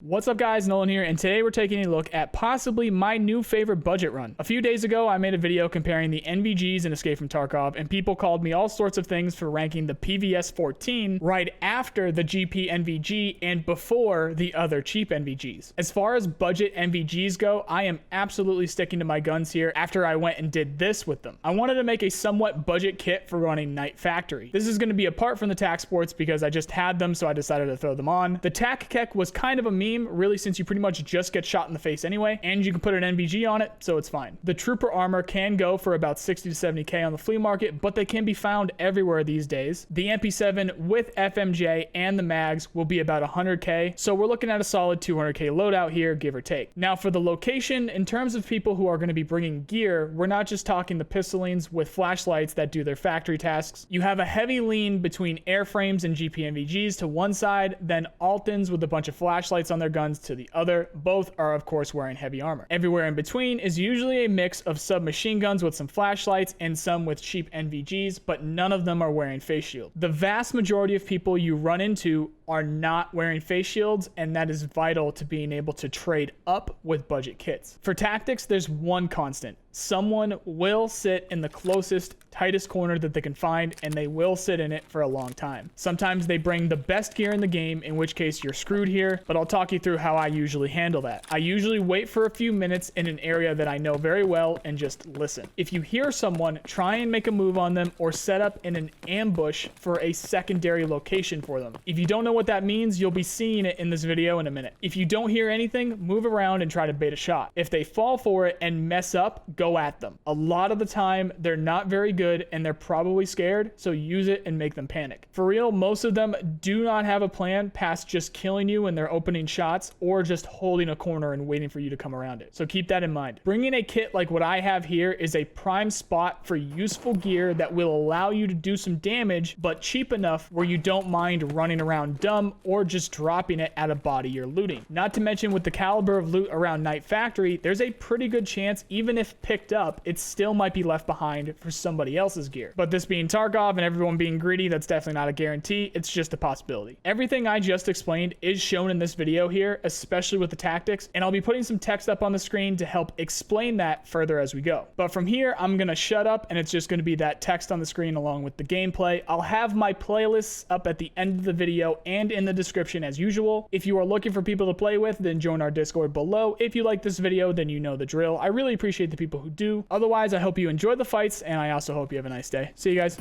What's up guys, Nolan here, and today we're taking a look at possibly my new favorite budget run. A few days ago, I made a video comparing the NVGs in Escape from Tarkov, and people called me all sorts of things for ranking the PVS 14 right after the GP NVG and before the other cheap NVGs. As far as budget NVGs go, I am absolutely sticking to my guns here after I went and did this with them. I wanted to make a somewhat budget kit for running Night Factory. This is going to be apart from the TAC Sports because I just had them, so I decided to throw them on. The TAC Kek was kind of a meme, really, since you pretty much just get shot in the face anyway, and you can put an NVG on it, so it's fine. The Trooper armor can go for about 60 to 70k on the flea market, but they can be found everywhere these days. The MP7 with FMJ and the mags will be about 100k, so we're looking at a solid 200k loadout here, give or take. Now for the location, in terms of people who are going to be bringing gear, we're not just talking the pistolines with flashlights that do their factory tasks. You have a heavy lean between airframes and GP NVGs to one side, then Altons with a bunch of flashlights on their guns to the other. Both are of course wearing heavy armor. Everywhere in between is usually a mix of submachine guns with some flashlights and some with cheap NVGs, but none of them are wearing face shield. The vast majority of people you run into are not wearing face shields, and that is vital to being able to trade up with budget kits. For tactics, there's one constant. Someone will sit in the closest, tightest corner that they can find, and they will sit in it for a long time. Sometimes they bring the best gear in the game, in which case you're screwed here, but I'll talk you through how I usually handle that. I usually wait for a few minutes in an area that I know very well and just listen. If you hear someone, try and make a move on them or set up in an ambush for a secondary location for them. If you don't know what that means, you'll be seeing it in this video in a minute. If you don't hear anything, move around and try to bait a shot. If they fall for it and mess up, go at them. A lot of the time, they're not very good and they're probably scared, so use it and make them panic. For real, most of them do not have a plan past just killing you when they're opening shots or just holding a corner and waiting for you to come around it. So keep that in mind. Bringing a kit like what I have here is a prime spot for useful gear that will allow you to do some damage, but cheap enough where you don't mind running around dumb or just dropping it at a body you're looting. Not to mention, with the caliber of loot around Night Factory, there's a pretty good chance, even if picked up, it still might be left behind for somebody else's gear. But this being Tarkov and everyone being greedy, that's definitely not a guarantee. It's just a possibility. Everything I just explained is shown in this video here, especially with the tactics, and I'll be putting some text up on the screen to help explain that further as we go. But from here, I'm gonna shut up, and it's just gonna be that text on the screen along with the gameplay. I'll have my playlists up at the end of the video and in the description as usual. If you are looking for people to play with, then join our Discord below. If you like this video, then you know the drill. I really appreciate the people who do. Otherwise, I hope you enjoy the fights, and I also hope you have a nice day. See you guys.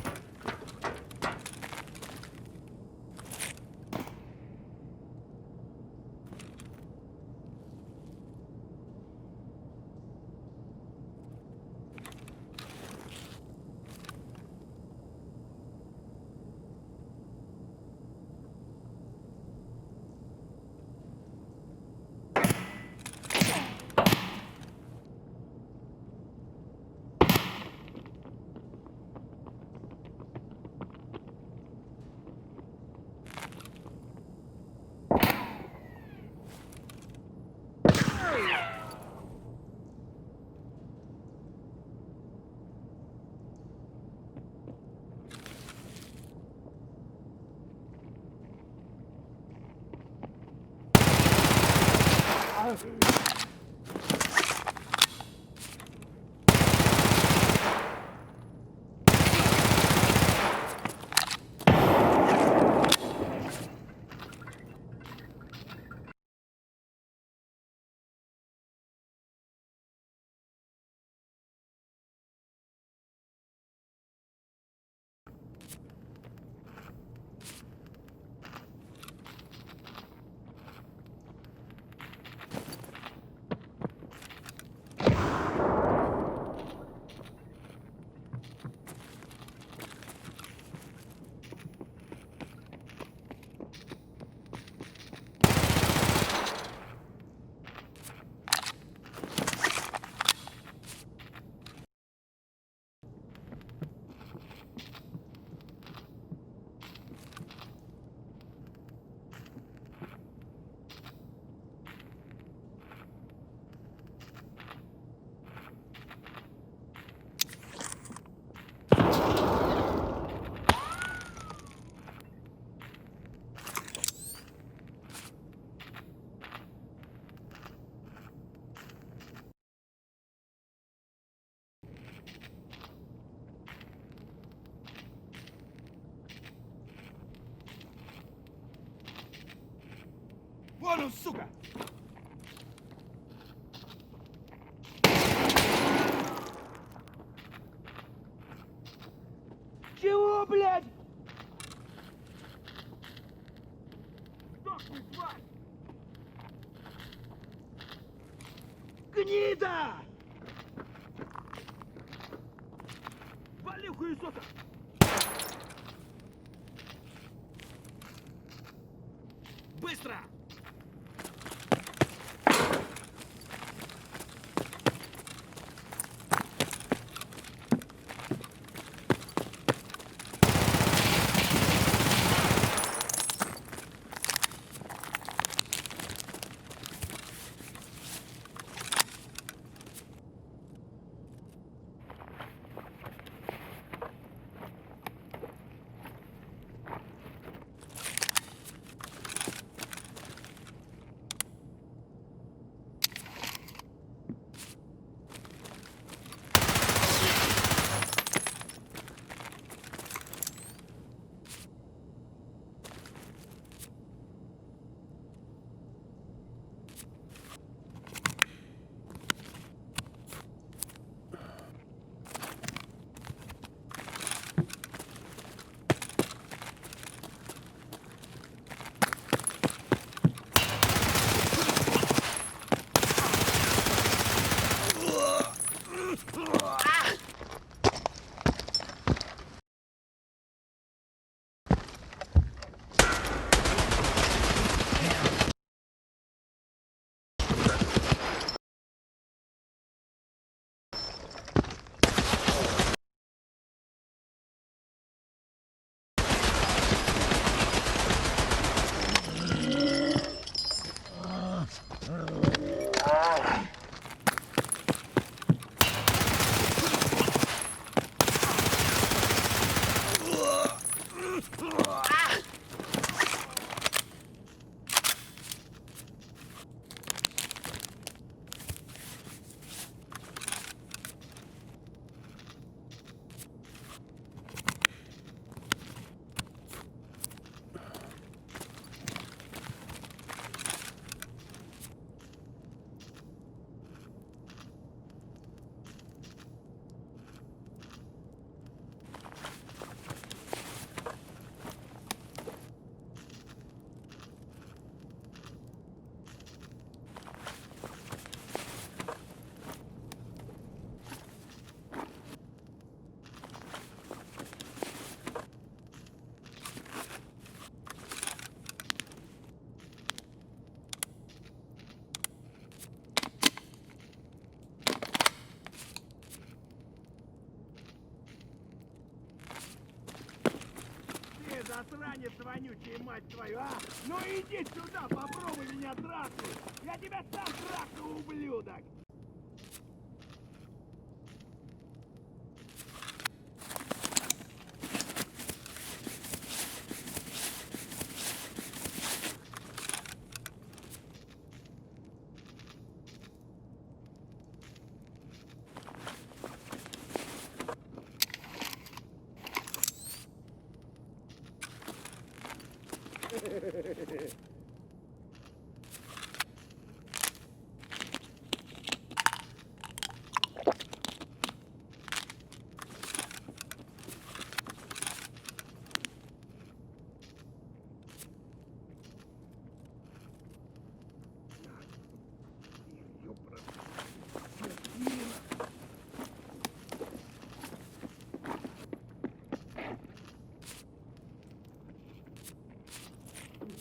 Вон он, сука! Чего, блядь? Сдохни, тварь! Гнида! Вали, хуесоса! Быстро! Засранец вонючий, мать твою, а! Ну иди сюда, попробуй меня трахнуть! Я тебя сам трахну, ублюдок!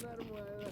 Нормально.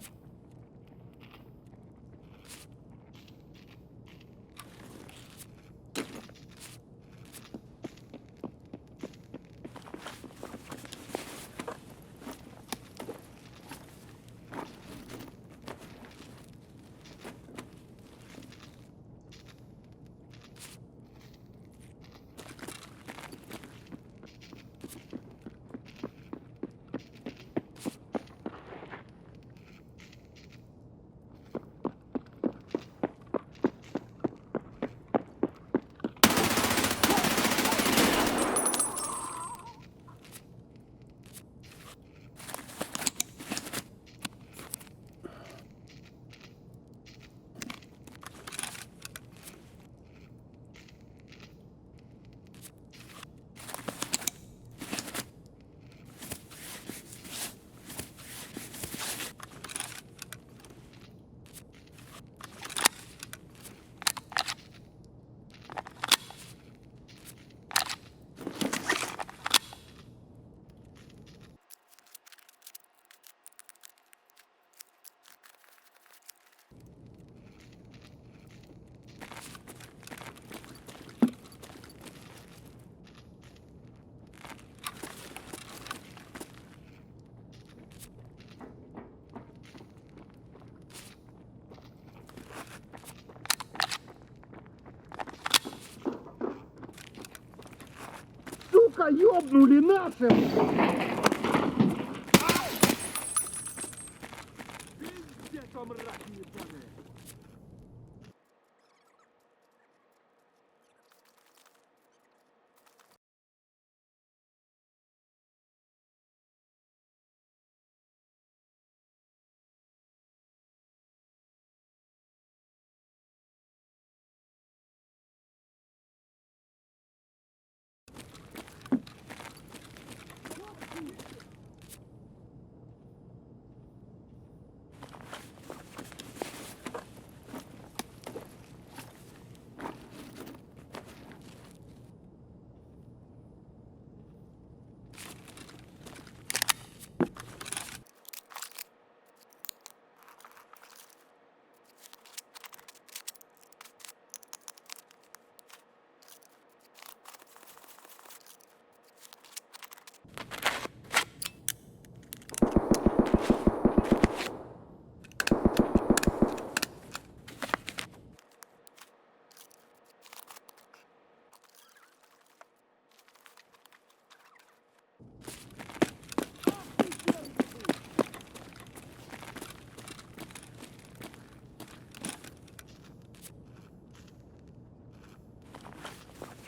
сука, ёбнули нашим! Пиздец, вам мразь ебаная!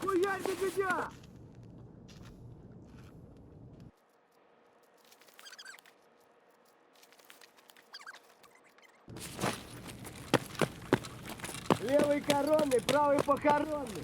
Хуярь медведя! Левый коронный, правый похоронный.